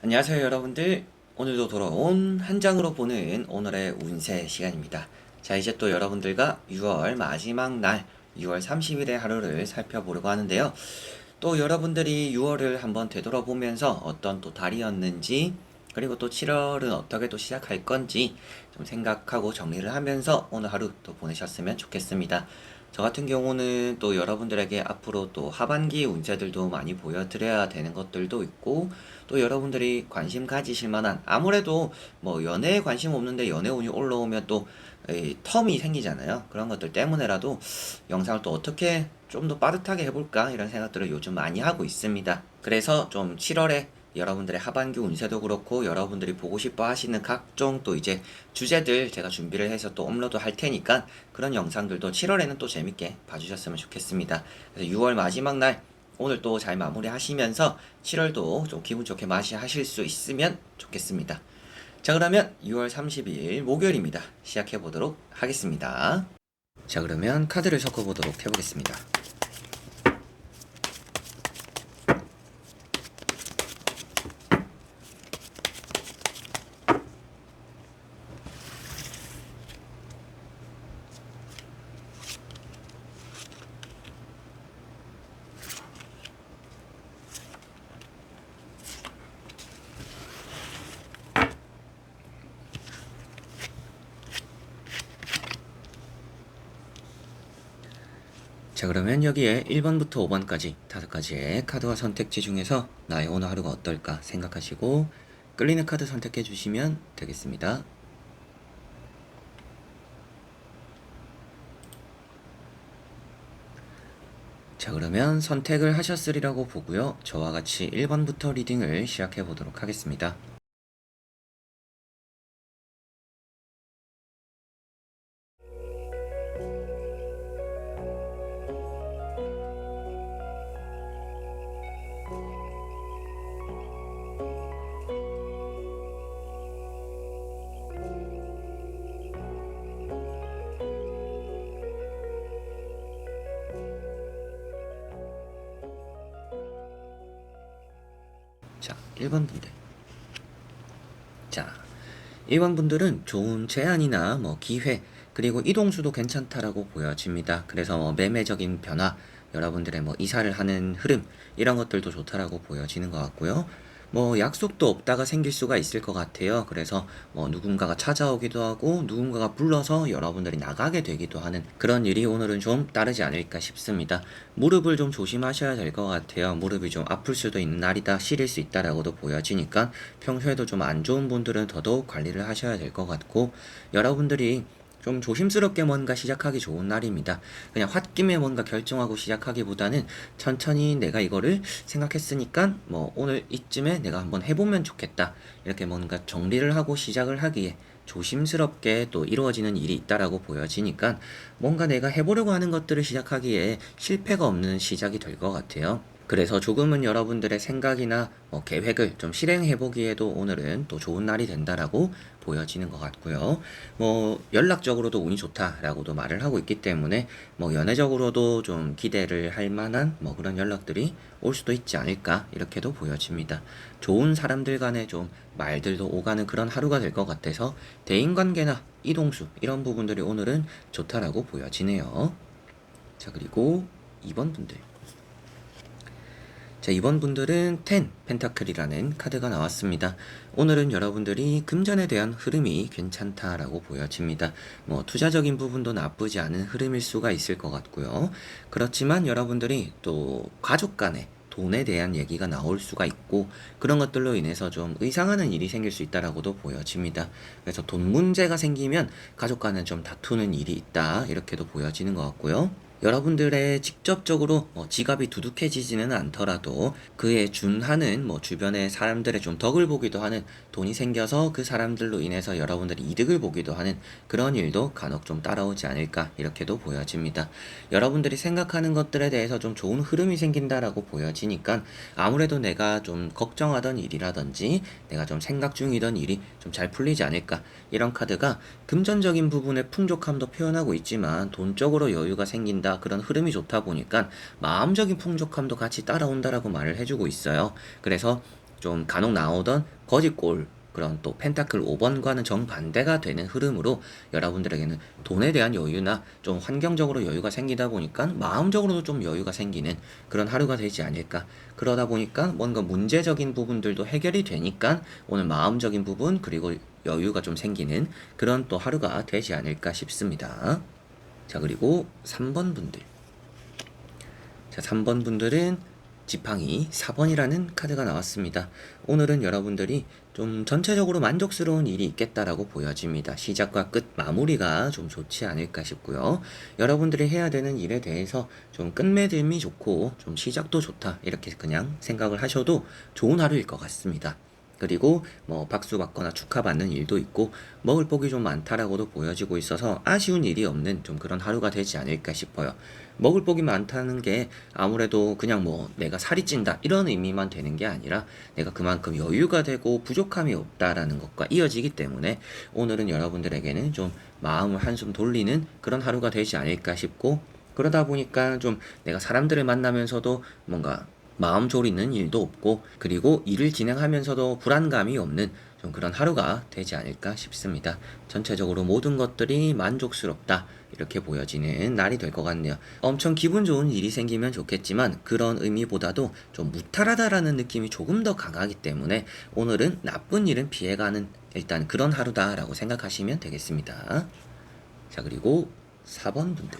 안녕하세요 여러분들. 오늘도 돌아온 한 장으로 보는 오늘의 운세 시간입니다. 자, 이제 또 여러분들과 6월 마지막 날 6월 30일의 하루를 살펴보려고 하는데요. 또 여러분들이 6월을 한번 되돌아보면서 어떤 또 달이었는지, 그리고 또 7월은 어떻게 또 시작할 건지 좀 생각하고 정리를 하면서 오늘 하루 또 보내셨으면 좋겠습니다. 저 같은 경우는 또 여러분들에게 앞으로 또 하반기 운세들도 많이 보여드려야 되는 것들도 있고, 또 여러분들이 관심 가지실 만한, 아무래도 뭐 연애에 관심 없는데 연애운이 올라오면 또 텀이 생기잖아요. 그런 것들 때문에라도 영상을 또 어떻게 좀 더 빠듯하게 해볼까 이런 생각들을 요즘 많이 하고 있습니다. 그래서 좀 7월에 여러분들의 하반기 운세도 그렇고 여러분들이 보고 싶어 하시는 각종 또 이제 주제들 제가 준비를 해서 또 업로드 할 테니까 그런 영상들도 7월에는 또 재밌게 봐주셨으면 좋겠습니다. 그래서 6월 마지막 날 오늘 또 잘 마무리 하시면서 7월도 좀 기분 좋게 맞이하실 수 있으면 좋겠습니다. 자, 그러면 6월 30일 목요일입니다. 시작해 보도록 하겠습니다. 자, 그러면 카드를 섞어 보도록 해보겠습니다. 자, 그러면 여기에 1번부터 5번까지 5가지의 카드와 선택지 중에서 나의 오늘 하루가 어떨까 생각하시고 끌리는 카드 선택해 주시면 되겠습니다. 자, 그러면 선택을 하셨으리라고 보고요. 저와 같이 1번부터 리딩을 시작해 보도록 하겠습니다. 자, 1번 분들. 자, 1번 분들은 좋은 제안이나 뭐 기회, 그리고 이동수도 괜찮다라고 보여집니다. 그래서 뭐 매매적인 변화, 여러분들의 뭐 이사를 하는 흐름, 이런 것들도 좋다라고 보여지는 것 같고요. 뭐 약속도 없다가 생길 수가 있을 것 같아요. 그래서 뭐 누군가가 찾아오기도 하고 누군가가 불러서 여러분들이 나가게 되기도 하는 그런 일이 오늘은 좀 따르지 않을까 싶습니다. 무릎을 좀 조심하셔야 될 것 같아요. 무릎이 좀 아플 수도 있는 날이다, 시릴 수 있다라고도 보여지니까 평소에도 좀 안 좋은 분들은 더더욱 관리를 하셔야 될 것 같고, 여러분들이 좀 조심스럽게 뭔가 시작하기 좋은 날입니다. 그냥 홧김에 뭔가 결정하고 시작하기보다는 천천히 내가 이거를 생각했으니까 뭐 오늘 이쯤에 내가 한번 해보면 좋겠다, 이렇게 뭔가 정리를 하고 시작을 하기에 조심스럽게 또 이루어지는 일이 있다라고 보여지니까 뭔가 내가 해보려고 하는 것들을 시작하기에 실패가 없는 시작이 될 것 같아요. 그래서 조금은 여러분들의 생각이나 계획을 좀 실행해 보기에도 오늘은 또 좋은 날이 된다라고 보여지는 것 같고요. 뭐 연락적으로도 운이 좋다라고도 말을 하고 있기 때문에 뭐 연애적으로도 좀 기대를 할 만한 뭐 그런 연락들이 올 수도 있지 않을까 이렇게도 보여집니다. 좋은 사람들 간에 좀 말들도 오가는 그런 하루가 될 것 같아서 대인관계나 이동수 이런 부분들이 오늘은 좋다라고 보여지네요. 자, 그리고 2번 분들. 자, 이번 분들은 10 펜타클이라는 카드가 나왔습니다. 오늘은 여러분들이 금전에 대한 흐름이 괜찮다라고 보여집니다. 뭐 투자적인 부분도 나쁘지 않은 흐름일 수가 있을 것 같고요. 그렇지만 여러분들이 또 가족 간에 돈에 대한 얘기가 나올 수가 있고, 그런 것들로 인해서 좀 의상하는 일이 생길 수 있다라고도 보여집니다. 그래서 돈 문제가 생기면 가족 간에 좀 다투는 일이 있다, 이렇게도 보여지는 것 같고요. 여러분들의 직접적으로 지갑이 두둑해지지는 않더라도 그에 준하는 뭐 주변의 사람들의 좀 덕을 보기도 하는, 돈이 생겨서 그 사람들로 인해서 여러분들이 이득을 보기도 하는 그런 일도 간혹 좀 따라오지 않을까 이렇게도 보여집니다. 여러분들이 생각하는 것들에 대해서 좀 좋은 흐름이 생긴다라고 보여지니까 아무래도 내가 좀 걱정하던 일이라든지 내가 좀 생각 중이던 일이 좀 잘 풀리지 않을까, 이런 카드가 금전적인 부분의 풍족함도 표현하고 있지만 돈적으로 여유가 생긴다, 그런 흐름이 좋다 보니까 마음적인 풍족함도 같이 따라온다라고 말을 해주고 있어요. 그래서 좀 간혹 나오던 거짓골 그런 또 펜타클 5번과는 정반대가 되는 흐름으로 여러분들에게는 돈에 대한 여유나 좀 환경적으로 여유가 생기다 보니까 마음적으로도 좀 여유가 생기는 그런 하루가 되지 않을까. 그러다 보니까 뭔가 문제적인 부분들도 해결이 되니까 오늘 마음적인 부분 그리고 여유가 좀 생기는 그런 또 하루가 되지 않을까 싶습니다. 자, 그리고 3번 분들. 자, 3번 분들은 지팡이 4번이라는 카드가 나왔습니다. 오늘은 여러분들이 좀 전체적으로 만족스러운 일이 있겠다라고 보여집니다. 시작과 끝 마무리가 좀 좋지 않을까 싶고요. 여러분들이 해야 되는 일에 대해서 좀 끝맺음이 좋고 좀 시작도 좋다 이렇게 그냥 생각을 하셔도 좋은 하루일 것 같습니다. 그리고 뭐 박수 받거나 축하받는 일도 있고 먹을 복이 좀 많다라고도 보여지고 있어서 아쉬운 일이 없는 좀 그런 하루가 되지 않을까 싶어요. 먹을 복이 많다는 게 아무래도 그냥 뭐 내가 살이 찐다 이런 의미만 되는 게 아니라 내가 그만큼 여유가 되고 부족함이 없다라는 것과 이어지기 때문에 오늘은 여러분들에게는 좀 마음을 한숨 돌리는 그런 하루가 되지 않을까 싶고, 그러다 보니까 좀 내가 사람들을 만나면서도 뭔가 마음 졸이는 일도 없고 그리고 일을 진행하면서도 불안감이 없는 좀 그런 하루가 되지 않을까 싶습니다. 전체적으로 모든 것들이 만족스럽다 이렇게 보여지는 날이 될 것 같네요. 엄청 기분 좋은 일이 생기면 좋겠지만 그런 의미보다도 좀 무탈하다라는 느낌이 조금 더 강하기 때문에 오늘은 나쁜 일은 피해가는 일단 그런 하루다라고 생각하시면 되겠습니다. 자, 그리고 4번 분들.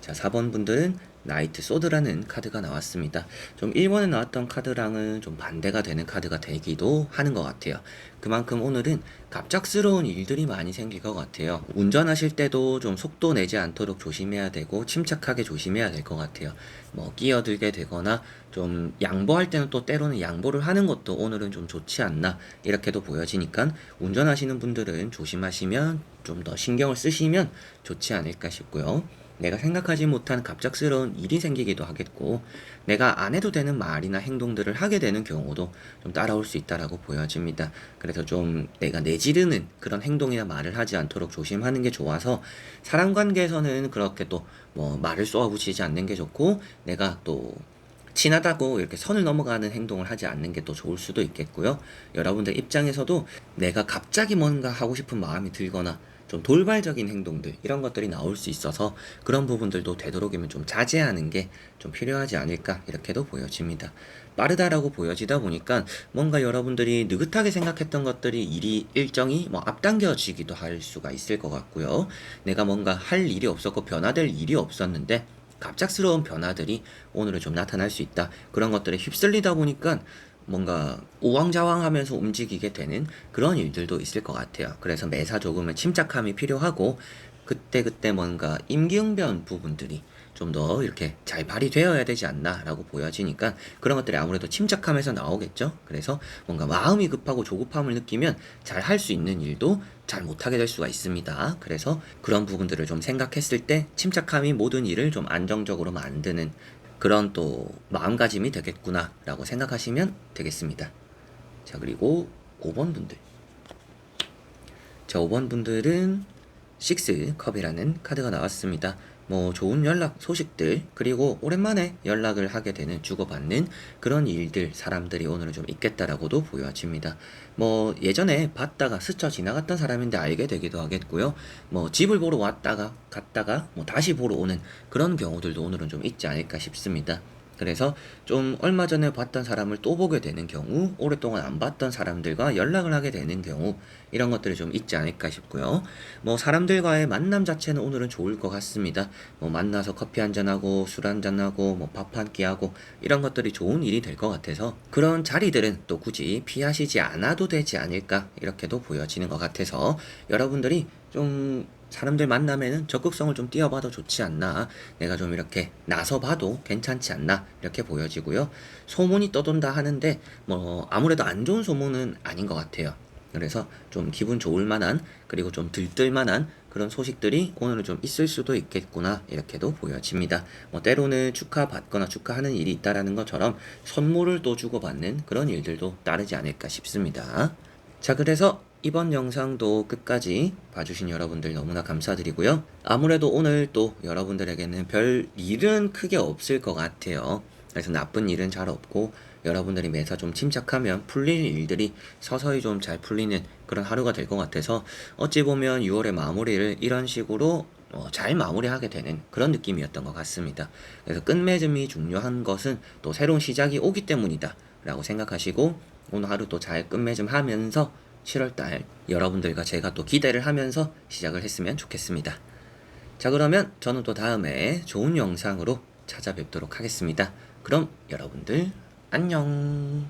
자, 4번 분들은 나이트 소드라는 카드가 나왔습니다. 좀 1번에 나왔던 카드랑은 좀 반대가 되는 카드가 되기도 하는 것 같아요. 그만큼 오늘은 갑작스러운 일들이 많이 생길 것 같아요. 운전하실 때도 좀 속도 내지 않도록 조심해야 되고 침착하게 조심해야 될 것 같아요. 뭐 끼어들게 되거나 좀 양보할 때는 또 때로는 양보를 하는 것도 오늘은 좀 좋지 않나 이렇게도 보여지니까 운전하시는 분들은 조심하시면 좀 더 신경을 쓰시면 좋지 않을까 싶고요. 내가 생각하지 못한 갑작스러운 일이 생기기도 하겠고 내가 안 해도 되는 말이나 행동들을 하게 되는 경우도 좀 따라올 수 있다라고 보여집니다. 그래서 좀 내가 내지르는 그런 행동이나 말을 하지 않도록 조심하는 게 좋아서 사람 관계에서는 그렇게 또 뭐 말을 쏘아붙이지 않는 게 좋고 내가 또 친하다고 이렇게 선을 넘어가는 행동을 하지 않는 게 또 좋을 수도 있겠고요. 여러분들 입장에서도 내가 갑자기 뭔가 하고 싶은 마음이 들거나 좀 돌발적인 행동들 이런 것들이 나올 수 있어서 그런 부분들도 되도록이면 좀 자제하는 게 좀 필요하지 않을까 이렇게도 보여집니다. 빠르다라고 보여지다 보니까 뭔가 여러분들이 느긋하게 생각했던 것들이 일정이 뭐 앞당겨지기도 할 수가 있을 것 같고요. 내가 뭔가 할 일이 없었고 변화될 일이 없었는데 갑작스러운 변화들이 오늘은 좀 나타날 수 있다. 그런 것들에 휩쓸리다 보니까 뭔가 우왕좌왕하면서 움직이게 되는 그런 일들도 있을 것 같아요. 그래서 매사 조금은 침착함이 필요하고 그때그때 뭔가 임기응변 부분들이 좀 더 이렇게 잘 발휘되어야 되지 않나라고 보여지니까 그런 것들이 아무래도 침착함에서 나오겠죠. 그래서 뭔가 마음이 급하고 조급함을 느끼면 잘 할 수 있는 일도 잘 못하게 될 수가 있습니다. 그래서 그런 부분들을 좀 생각했을 때 침착함이 모든 일을 좀 안정적으로 만드는 그런 또 마음가짐이 되겠구나 라고 생각하시면 되겠습니다. 자, 그리고 5번 분들. 자, 5번 분들은 6컵이라는 카드가 나왔습니다. 뭐 좋은 연락 소식들 그리고 오랜만에 연락을 하게 되는 주고받는 그런 일들 사람들이 오늘은 좀 있겠다라고도 보여집니다. 뭐 예전에 봤다가 스쳐 지나갔던 사람인데 알게 되기도 하겠고요. 뭐 집을 보러 왔다가 갔다가 뭐 다시 보러 오는 그런 경우들도 오늘은 좀 있지 않을까 싶습니다. 그래서 좀 얼마 전에 봤던 사람을 또 보게 되는 경우, 오랫동안 안 봤던 사람들과 연락을 하게 되는 경우, 이런 것들이 좀 있지 않을까 싶고요. 뭐 사람들과의 만남 자체는 오늘은 좋을 것 같습니다. 뭐 만나서 커피 한잔하고 술 한잔하고 뭐 밥 한 끼 하고 이런 것들이 좋은 일이 될 것 같아서 그런 자리들은 또 굳이 피하시지 않아도 되지 않을까 이렇게도 보여지는 것 같아서 여러분들이 좀 사람들 만나면은 적극성을 좀 띄워봐도 좋지 않나, 내가 좀 이렇게 나서봐도 괜찮지 않나 이렇게 보여지고요. 소문이 떠돈다 하는데 뭐 아무래도 안 좋은 소문은 아닌 것 같아요. 그래서 좀 기분 좋을 만한 그리고 좀 들뜰 만한 그런 소식들이 오늘은 좀 있을 수도 있겠구나 이렇게도 보여집니다. 뭐 때로는 축하받거나 축하하는 일이 있다라는 것처럼 선물을 또 주고받는 그런 일들도 따르지 않을까 싶습니다. 자, 그래서 이번 영상도 끝까지 봐주신 여러분들 너무나 감사드리고요. 아무래도 오늘 또 여러분들에게는 별 일은 크게 없을 것 같아요. 그래서 나쁜 일은 잘 없고 여러분들이 매사 좀 침착하면 풀릴 일들이 서서히 좀 잘 풀리는 그런 하루가 될 것 같아서 어찌 보면 6월의 마무리를 이런 식으로 잘 마무리하게 되는 그런 느낌이었던 것 같습니다. 그래서 끝맺음이 중요한 것은 또 새로운 시작이 오기 때문이다 라고 생각하시고 오늘 하루 또 잘 끝맺음 하면서 7월달 여러분들과 제가 또 기대를 하면서 시작을 했으면 좋겠습니다. 자, 그러면 저는 또 다음에 좋은 영상으로 찾아뵙도록 하겠습니다. 그럼 여러분들 안녕.